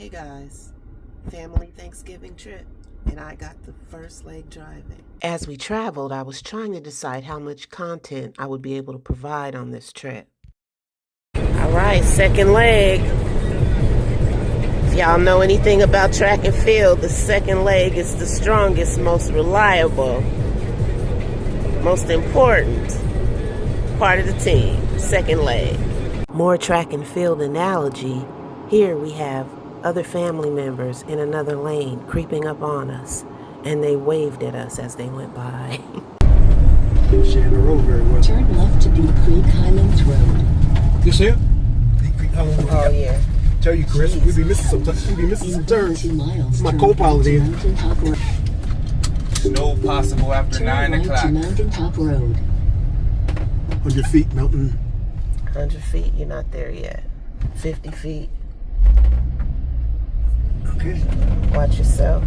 Hey guys, family Thanksgiving trip, and I got the first leg driving. As we traveled, I was trying to decide how much content I would be able to provide on this trip. All right, second leg. If y'all know anything about track and field, the second leg is the strongest, most reliable, most important part of the team. Second leg. More track and field analogy. Here we have other family members in another lane creeping up on us, and they waved at us as they went by. Sharing the road very well. Turn left to Deep Creek Highlands Road. This here? Deep Creek Highlands Road. Oh yeah. Tell you, Chris, we be missing some turns. 2 miles. My co-pilot here. Snow possible after Turn 9 right o'clock. to Mountain Top Road. 100 feet, mountain. 100 feet, you're not there yet. 50 feet. Okay. Watch yourself.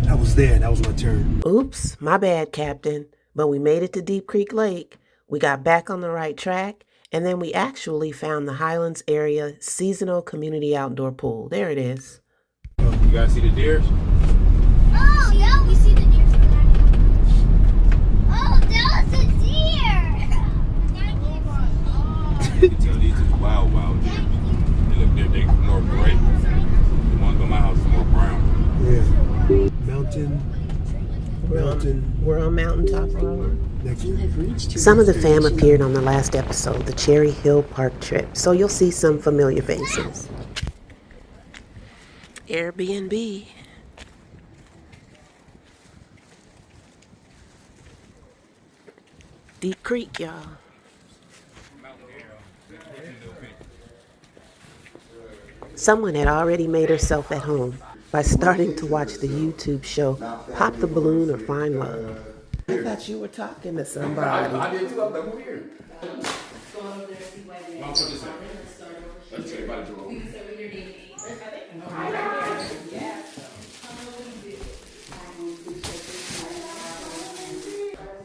I was there. That was my turn. Oops, my bad, Captain. But we made it to Deep Creek Lake. We got back on the right track, and then we actually found the Highlands Area Seasonal Community Outdoor Pool. There it is. You guys see the deers? Oh, yeah, we see the deer. Oh, that was a deer. You can tell these is wild deer. They look they more gray. The ones on my house is more brown. Yeah. Mountain. We're on Mountaintop Road. Next You one. have reached your Some of the fam destination. appeared on the last episode, the Cherry Hill Park trip, so you'll see some familiar faces. Airbnb. Deep Creek, y'all. Someone had already made herself at home by starting to watch the YouTube show Pop the Balloon or Find Love. I thought you were talking to somebody. I did too. I was like, who here? Mom, put this in. Let's take everybody to roll.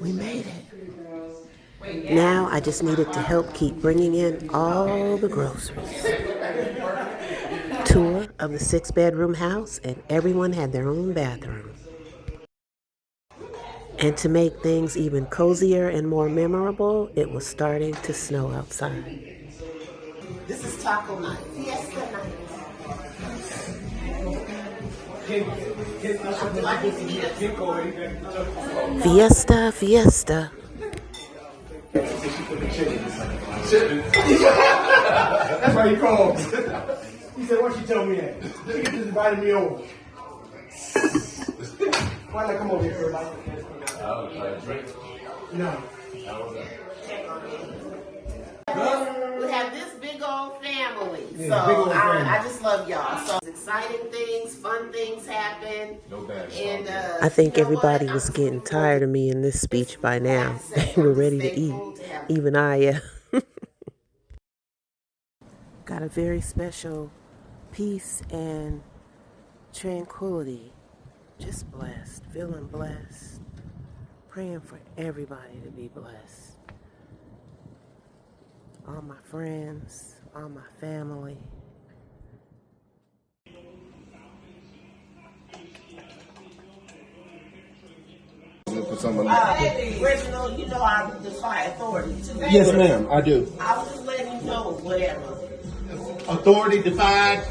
We made it. Now I just needed to help keep bringing in all the groceries. Tour of the 6-bedroom house, and everyone had their own bathroom. And to make things even cozier and more memorable, it was starting to snow outside. This is taco night. Fiesta night. Fiesta, fiesta. That's why he called. He said, "What you tell me that? She just invited me over. Why not come over here, everybody?" No. We have this big old family, Yeah, so big old family. I just love y'all. So exciting things, fun things happen. No bad. And I think everybody was getting tired of me in this speech by now. They were ready to eat. Even I am. Got a very special peace and tranquility. Just blessed, feeling blessed. Praying for everybody to be blessed. All my friends, all my family. Reginald, you know I defy authority too. Yes, ma'am, I do. I was just letting you know whatever. Authority defied.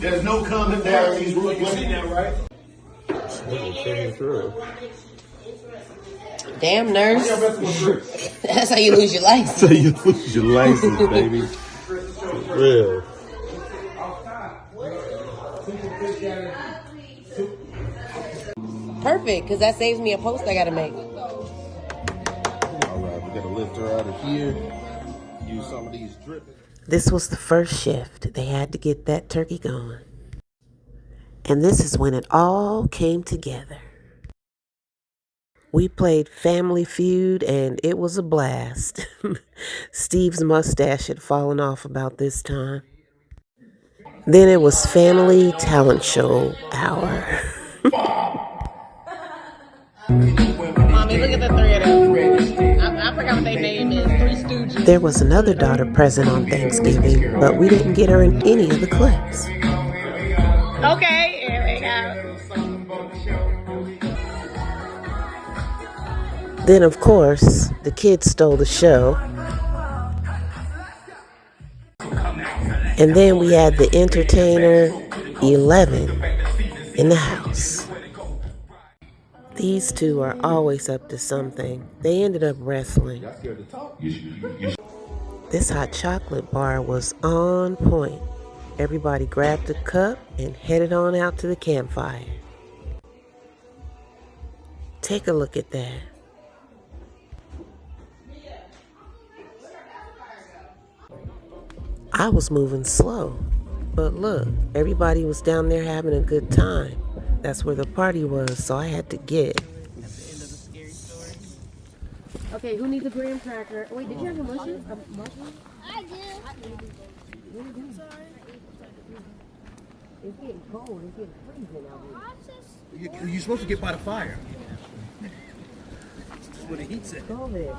There's no coming down these rules. You see that, right? Damn, nurse. That's how you lose your license. So you lose your license, baby. For real. Perfect, because that saves me a post I gotta make. All right, we gotta lift her out of here. Use some of these dripping. This was the first shift. They had to get that turkey going. And this is when it all came together. We played Family Feud, and it was a blast. Steve's mustache had fallen off about this time. Then it was Family Talent Show Hour. Mommy, look at the three of them. I forgot what their name is. Three Stooges. There was another daughter present on Thanksgiving, but we didn't get her in any of the clips. Okay, here we go. Then, of course, the kids stole the show. And then we had the entertainer 11 in the house. These two are always up to something. They ended up wrestling. This hot chocolate bar was on point. Everybody grabbed a cup and headed on out to the campfire. Take a look at that. I was moving slow, but look, everybody was down there having a good time. That's where the party was, so I had to get. Okay, who needs a graham cracker? Wait, did you have a mushroom? I do. It's getting cold. It's getting freezing out here. You're supposed to get by the fire. That's what the heat said. Go over there.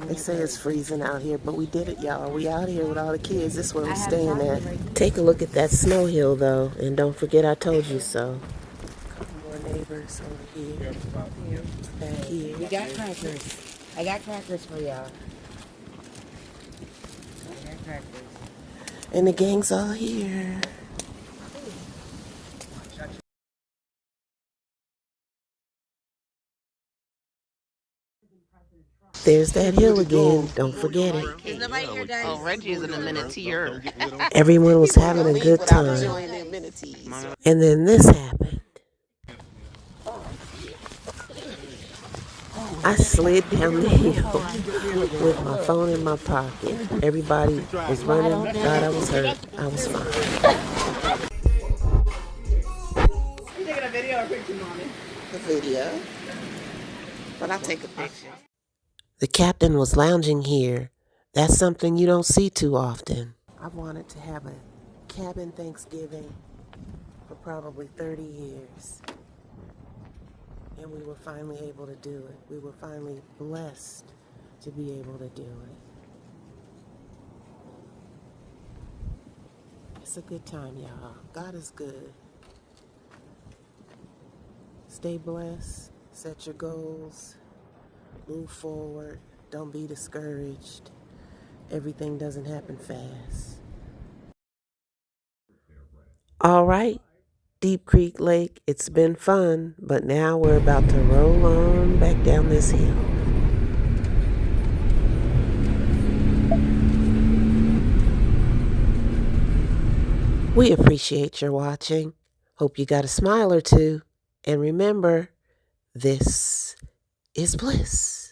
They say it's freezing out here, but we did it, y'all. We out here with all the kids. This is where we're staying at. Take a look at that snow hill, though, and don't forget I told you so. A couple more neighbors over here. Back here. We got crackers. I got crackers for y'all. I got crackers. And the gang's all here. There's that hill again. Don't forget it. Is nobody here, guys? Oh, Reggie is an amenityr. Everyone was having a good time. And then this happened. I slid down the hill with my phone in my pocket. Everybody was running, thought I was hurt. I was fine. You taking a video or picture, Mommy? A video. But I'll take a picture. The captain was lounging here. That's something you don't see too often. I've wanted to have a cabin Thanksgiving for probably 30 years. And we were finally able to do it. We were finally blessed to be able to do it. It's a good time, y'all. God is good. Stay blessed. Set your goals. Move forward. Don't be discouraged. Everything doesn't happen fast. All right. Deep Creek Lake, it's been fun, but now we're about to roll on back down this hill. We appreciate your watching. Hope you got a smile or two. And remember, this is Bliss.